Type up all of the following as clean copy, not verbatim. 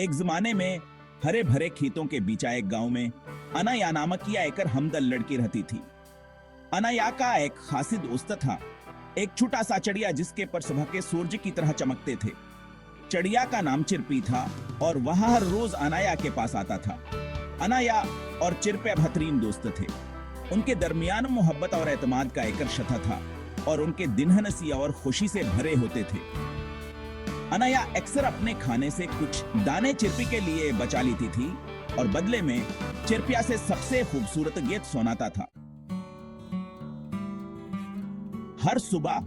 एक जमाने में हरे भरे खेतों के बीच एक गांव में अनाया नामक या एक हमदल लड़की रहती थी। अनाया का एक खासी दोस्त था, एक छोटा सा चिड़िया जिसके पर सुबह के सूरज की तरह चमकते थे। चिड़िया का नाम चिरपी था और वह हर रोज अनाया के पास आता था। अनाया और चिरपे बेहतरीन दोस्त थे। उनके दरमियान मोहब्बत और एतमाद का एक रिश्ता था और उनके दिन हंसी और खुशी से भरे होते थे। अनाया अक्सर अपने खाने से कुछ दाने चिरपी के लिए बचा लेती थी और बदले में चिरपिया से सबसे खूबसूरत गीत सुनाता था। हर सुबह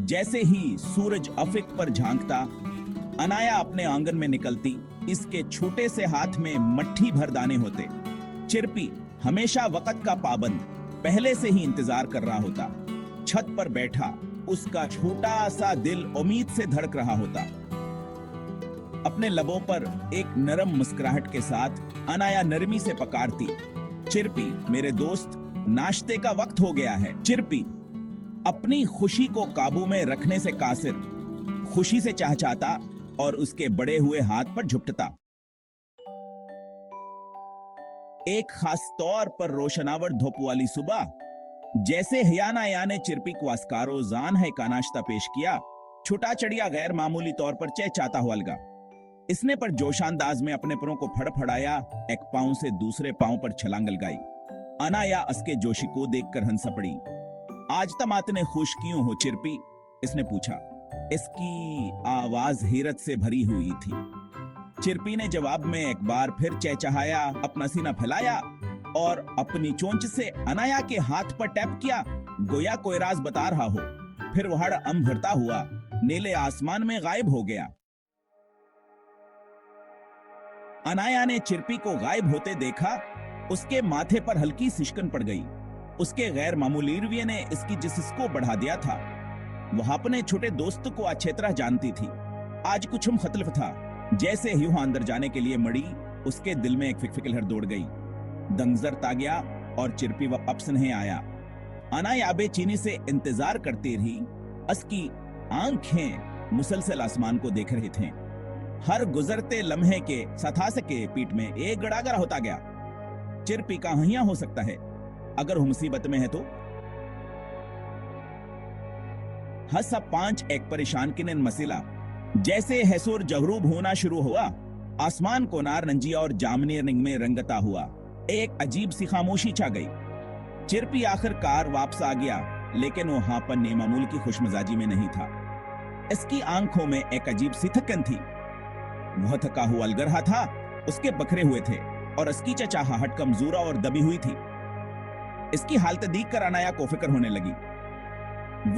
जैसे ही सूरज अफक पर झांकता, अनाया अपने आंगन में निकलती। इसके छोटे से हाथ में मट्ठी भर दाने होते। चिरपी हमेशा वक्त का पाबंद पहले से ही इंतजार कर रहा होता। छत पर बैठा उसका छोटा सा दिल उम्मीद से धड़क रहा होता। अपने लबों पर एक नरम मुस्कुराहट के साथ अनाया नरमी से पकारती, चिरपी मेरे दोस्त, नाश्ते का वक्त हो गया है। चिरपी अपनी खुशी को काबू में रखने से कासिर खुशी से चहचहाता और उसके बड़े हुए हाथ पर झुकता। एक खास तौर पर रोशनावर धूप वाली सुबह जैसे अनाया ने चिरपी को अस्कारो जान है का नाश्ता पेश किया, छोटा चिड़िया गैर मामूली तौर पर चहचहाता हुआ लगा। इसने पर जोशानदाज में अपने परों को फड़फड़ाया, एक पांव से दूसरे पांव पर छलांग लगाई। अनाया उसके जोशी को देखकर हंस पड़ी। आज तक इतने खुश क्यों हो चिरपी? इसने पूछा। इसकी आवाज हैरत से भरी हुई थी। चिरपी ने जवाब में एक बार फिर चहचहाया, अपना सीना फैलाया और अपनी चोंच से अनाया के हाथ पर टैप किया, गोया कोई राज बता रहा हो। फिर वह भरता हुआ नीले आसमान में गायब हो गया। अनाया ने चिरपी को गायब होते देखा। उसके माथे पर हल्की सिशकन पड़ गई। उसके गैर मामूली रवैये ने इसकी जिस्स को बढ़ा दिया था। वह अपने छोटे दोस्त को अच्छी तरह जानती थी। आज कुछ मुख्तलिफ था। जैसे ही वहां अंदर जाने के लिए मड़ी, उसके दिल में एक फिकफिकलहर दौड़ गई। दंगजर ता गया और चिरपी वापस नहीं आया। अनाया बेचैनी से इंतजार करती रही। उसकी आंखें मुसलसल आसमान को देख रहे थे। हर गुजरते लम्हे के सथास के पीठ में एक गड़ागरा होता गया। चिरपी का हियां हो सकता है अगर वो मुसीबत में है तो। हसा पांच एक परेशान किनन मसीला जैसे हैसुर जगरूब होना शुरू हुआ। आसमान को नार नंजी और जामनी रंग में रंगता हुआ एक अजीब सी खामोशी छा गई। चिरपी आखिरकार वापस आ गया, लेकिन वो वहां पर नेमामूल की खुशमिजाजी में नहीं था। इसकी आंखों में एक अजीब सी थकन थी। वह थका हुआ लग रहा था, उसके बखरे हुए थे और इसकी चचाहट कमजोर और दबी हुई थी। इसकी हालत देखकर अनाया को फिक्र होने लगी।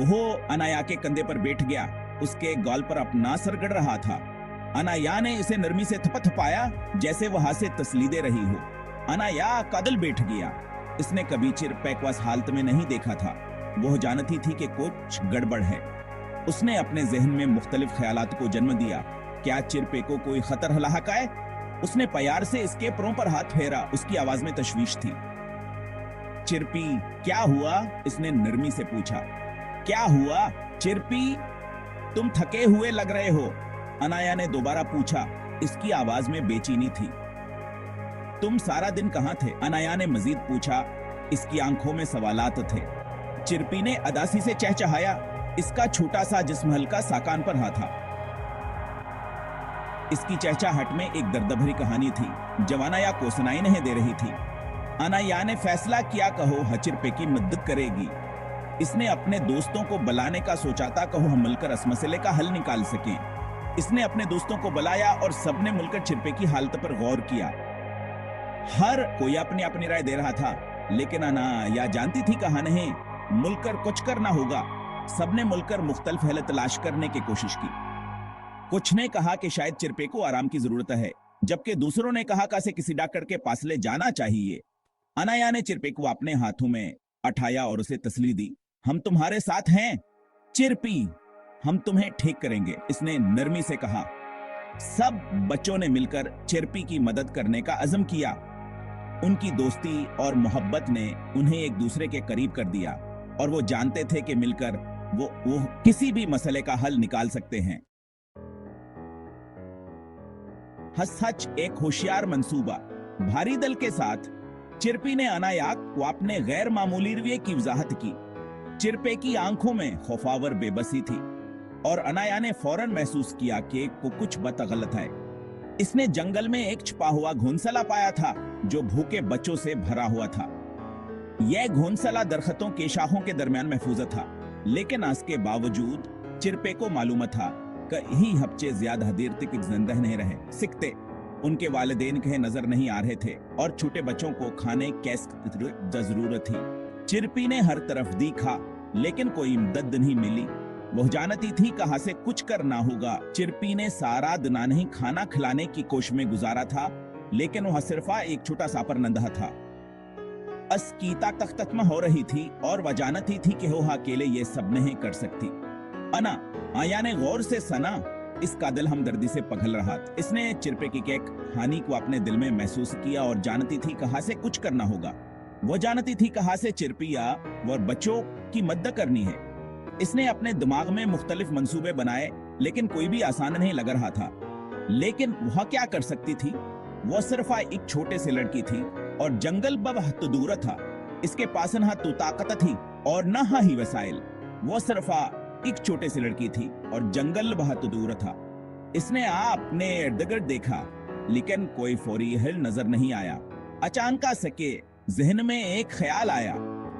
वो अनाया के कंधे पर बैठ गया, उसके गाल पर अपना सर गड़ रहा था। अनाया ने इसे नरमी से थपथपाया जैसे वहां से तसली दे रही हो। अनाया कदल बैठ गया। इसने कभी चिरपी को इस हालत में नहीं देखा था। वह जानती थी कि कुछ गड़बड़ है। उसने अपने जहन में मुख्तलिफ ख्यालात को जन्म दिया। क्या चिरपी को कोई खतर लाहक है? उसने प्यार से इसके परों पर हाथ फेरा। उसकी आवाज में तशवीश थी। चिरपी क्या हुआ? इसने नरमी से पूछा। क्या हुआ चिरपी? तुम थके हुए लग रहे हो, अनाया ने दोबारा पूछा। इसकी आवाज में बेचैनी थी। तुम सारा दिन कहां थे? अनाया ने मजीद पूछा। इसकी आंखों में सवालात थे। चिरपी ने अदासी से चहचहाया। इसका छोटा सा जिस्म हल्का साकान पर हाथ था। इसकी चहचहाहट में एक दर्द भरी कहानी थी जो अनाया को सुनाई नहीं दे रही थी। अनाया ने फैसला किया कहो चिरपी की मदद करेगी। इसने अपने दोस्तों को बुलाने का सोचा था, कहो हम मिलकर इस मसले का हल निकाल सकें। इसने अपने दोस्तों को बुलाया और सबने मिलकर चिरपी की हालत पर गौर किया। हर कोई अपनी अपनी राय दे रहा था, लेकिन अनाया जानती थी कहां नहीं, मिलकर कुछ करना होगा। सबने मिलकर मुख्तलिफ हल तलाश करने की कोशिश की। कुछ ने कहा कि शायद चिरपी को आराम की जरूरत है, जबकि दूसरों ने कहा कि किसी डॉक्टर के पास ले जाना चाहिए। अनाया ने चिरपी को अपने हाथों में उठाया और उसे तसल्ली दी। हम तुम्हारे साथ हैं चिरपी, हम तुम्हें ठीक करेंगे, इसने नरमी से कहा। सब बच्चों ने मिलकर चिरपी की मदद करने का अज़म किया। उनकी दोस्ती और मोहब्बत ने उन्हें एक दूसरे के करीब कर दिया और वो जानते थे कि मिलकर वो किसी भी मसले का हल निकाल सकते हैं। हसहच एक होशियार मंसूबा। भारी दल के साथ चिरपी ने अनाया को अपने गैर मामूली रवैये की वजाहत की। चिरपे की आंखों में खौफावर बेबसी थी और अनाया ने फौरन महसूस किया कि को कुछ बत गलत है। इसने जंगल में एक छुपा हुआ घोंसला पाया था जो भूखे बच्चों से भरा हुआ था। यह घोंसला दरख्तों के शाखों के दरमियान महफूज था, लेकिन इसके बावजूद चिरपे को मालूम था कि ही हफ्ते ज्यादा देर तक जिंदा नहीं रहे सिकते। उनके वालिदैन कहे नजर नहीं आ रहे थे और छोटे बच्चों को खाने कैसे जरूरत थी। चिरपी ने हर तरफ देखा, लेकिन कोई मदद नहीं मिली। वह जानती थी कहां से कुछ करना होगा। चिरपी ने सारा दिन नहीं खाना खिलाने की कोशिश में गुजारा था, लेकिन वह सिर्फ एक छोटा सा पर नंदा था। की ताकत खत्म हो रही थी और वह जानती थी कि वह अकेले ये सब नहीं कर सकती। आया ने गौर से सना। इसका दिल हमदर्दी से पिघल रहा था। इसने चिरपे की केक हानि को अपने दिल में महसूस किया और जानती थी कहां से कुछ करना होगा। वह जानती थी कहां से चिरपिया और बच्चों की मदद करनी है। इसने अपने दिमाग में मुख्तलिफ मंसूबे बनाए, लेकिन कोई भी आसान नहीं लग रहा था। लेकिन वह क्या कर सकती थी? वह सिर्फ एक छोटे से लड़की थी और जंगल बहुत दूर था। इसके पास न तो ताकत थी और न ही वसाइल। वह सिर्फ एक छोटे से लड़की थी और जंगल बहुत दूर था। इसने अपने इर्द गिर्द देखा, लेकिन कोई फौरी हल नजर नहीं आया। अचानक सके जहन में एक ख्याल आया।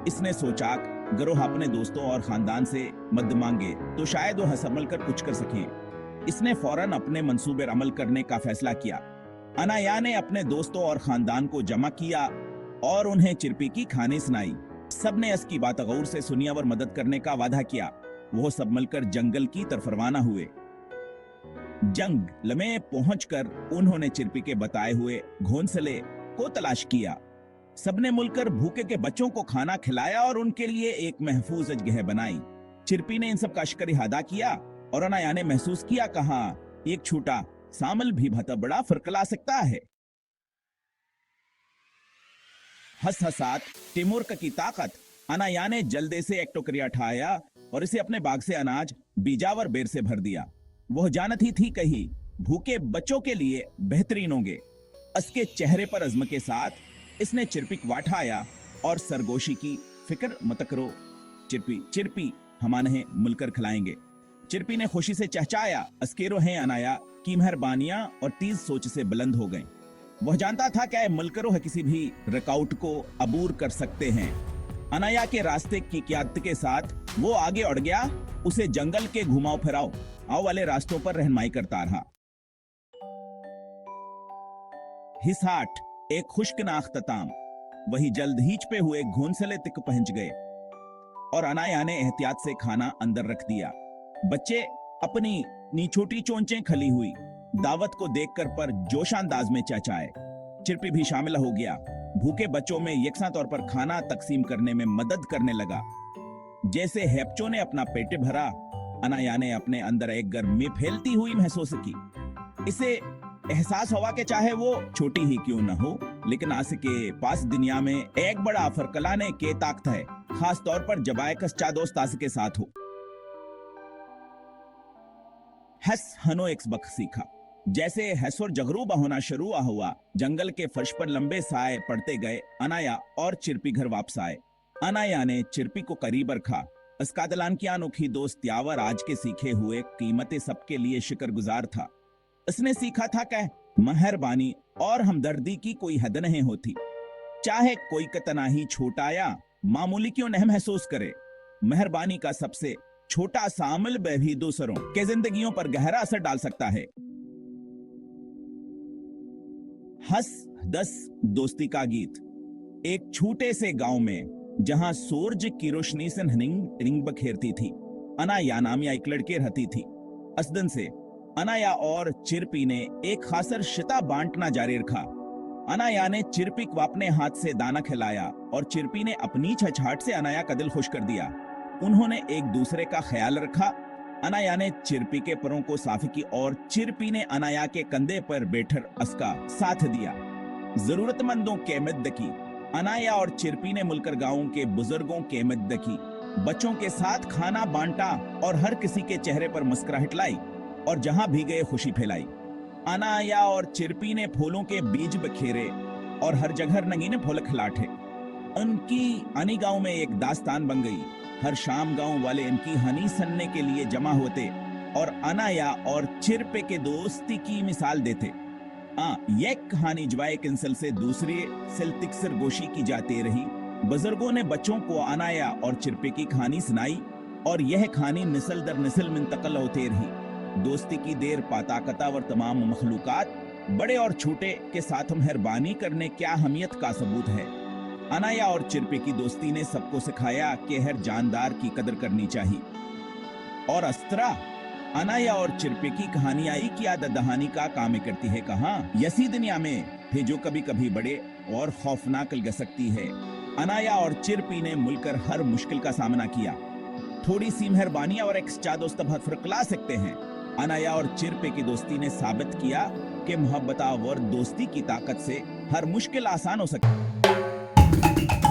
इसने सोचा गिरोह अपने दोस्तों और खानदान से मदद मांगे तो शायद वह संभल कर कुछ कर सकें। इसने फौरन अपने मंसूबे अमल करने का फैसला किया। अनाया ने अपने दोस्तों और खानदान को जमा किया और उन्हें चिरपी की कहानी सुनाई। सबने इसकी बात गौर से सुनी और मदद करने का वादा किया। वो सब मिलकर जंगल की तरफ रवाना हुए। जंगल में पहुंचकर उन्होंने चिरपी के बताए हुए घोंसले को तलाश किया। सबने मिलकर भूखे के बच्चों को खाना खिलाया और उनके लिए एक महफूज जगह बनाई। चिरपी ने इन सब का शुक्रिया अदा किया और अनाया ने महसूस किया कहा एक छोटा सामल भी बहुत बड़ा फर्क ला सकता है। हसहसात टिमुर्क की ताकत। अनाया ने जल्दी से एक टोकरिया उठाया और इसे अपने बाग से अनाज, बीजावर बेर से भर दिया। वह जानती थी कहीं भूखे बच्चों के लिए बेहतरीन होंगे। इसके चेहरे पर अज़्म के साथ इसने चिरपी को उठाया और सरगोशी की फिक्र मत करो चिरपी हम इन्हें मिलकर खिलाएंगे। चिरपी ने खुशी से चहचाया। अस्केरो हैं अनाया की मेहरबानियां और तेज सोच से बुलंद हो गए। वह जानता था कि मिलकर वह किसी भी रुकावट को अबूर कर सकते हैं। अनाया के रास्ते की क़ियादत के साथ वो आगे उड़ गया। उसे जंगल के घुमाओ फिराओ आओ वाले रास्तों पर रहनुमाई करता रहा। हिसाट एक खुश्कनाक अख्ताम। वही जल्द ही छुपे हुए घोंसले तक पहुंच गए और अनाया ने एहतियात से खाना अंदर रख दिया। बच्चे अपनी छोटी चोंचें खली हुई दावत को देखकर पर जोशांदाज में चहचाए। चिरपी भी शामिल हो गया। भूखे बच्चों में यकसा तौर पर खाना तकसीम करने में मदद करने लगा। जैसे हैप्चो ने अपना पेट भरा, अनाया ने अपने अंदर एक गर्मी फैलती हुई महसूस की। इसे एहसास हुआ कि चाहे वो छोटी ही क्यों न हो, लेकिन आज के पास दुनिया में एक बड़ा फर्क लाने के ताकत है, खास तौर पर जब आए कच्चा दोस्त आज के साथ हो। हस हनो एक सबक सीखा। जैसे हैसोर जगरूबा होना शुरू हुआ, जंगल के फर्श पर लंबे साए पड़ते गए। अनाया और चिरपी घर वापस आए। अनाया ने चिरपी को करीब रखा। इसका दलान की अनोखी दोस्त यावर आज के सीखे हुए कीमतें सबके लिए शुक्रगुजार था। इसने सीखा था कि मेहरबानी और हमदर्दी की कोई हद नहीं होती, चाहे कोई कितना ही छोटा या मामूली क्यों नहीं महसूस करे। मेहरबानी का सबसे छोटा सा अमल भी दूसरों के जिंदगियों पर गहरा असर डाल सकता है। हस दस दोस्ती का गीत। एक छोटे से गांव में जहां सूरज की रोशनी से रिंग बखेरती थी, अनाया नाम या एक लड़की रहती थी। असदन से अनाया और चिरपी ने एक खासर शिता बांटना जारी रखा। अनाया ने चिरपी को अपने हाथ से दाना खिलाया और चिरपी ने अपनी छछाट से अनाया का दिल खुश कर दिया। उन्होंने एक दूसरे का ख्याल रखा। अनाया ने चिरपी के परों को साफ की और चिरपी ने अनाया के कंधे पर बैठकर उसका साथ दिया। जरूरतमंदों के मदद की। अनाया और चिरपी ने मिलकर गांव के बुजुर्गों के मदद की, बच्चों के साथ खाना बांटा और हर किसी के चेहरे पर मुस्कुराहट लाई और जहां भी गए खुशी फैलाई। अनाया और चिरपी ने फूलों के बीज बखेरे और हर जगह नंगी ने फूल खिलाटे। उनकी अनी गांव में एक दास्तान बन गई। हर शाम गांव वाले इनकी हनी सनने के लिए जमा होते और अनाया और चिरपे के दोस्ती की मिसाल देते। यह कहानी जवाए किंसल से दूसरे सिलतिक्सर गोशी की जाती रही। बुजुर्गों ने बच्चों को अनाया और चिरपे की कहानी सुनाई और यह कहानी नस्ल दर नस्ल मुंतकल होती रही। दोस्ती की देर पाताकता और तमाम मखलूकात बड़े और छोटे के साथ मेहरबानी करने क्या अहमियत का सबूत है। अनाया और चिरपे की दोस्ती ने सबको सिखाया कि हर जानदार की कदर करनी चाहिए। और अस्त्रा अनाया और चिरपे की कहानी आई कि आदत दहानी का काम करती है। कहाँ यसी दुनिया में थे जो कभी कभी बड़े और खौफनाक लग सकती है। अनाया और चिरपी ने मिलकर हर मुश्किल का सामना किया। थोड़ी सी मेहरबानी और एक सच्चा दोस्त बहुत फर्क ला सकते हैं। अनाया और चिरपे की दोस्ती ने साबित किया कि मोहब्बत और दोस्ती की ताकत से हर मुश्किल आसान हो सकती है।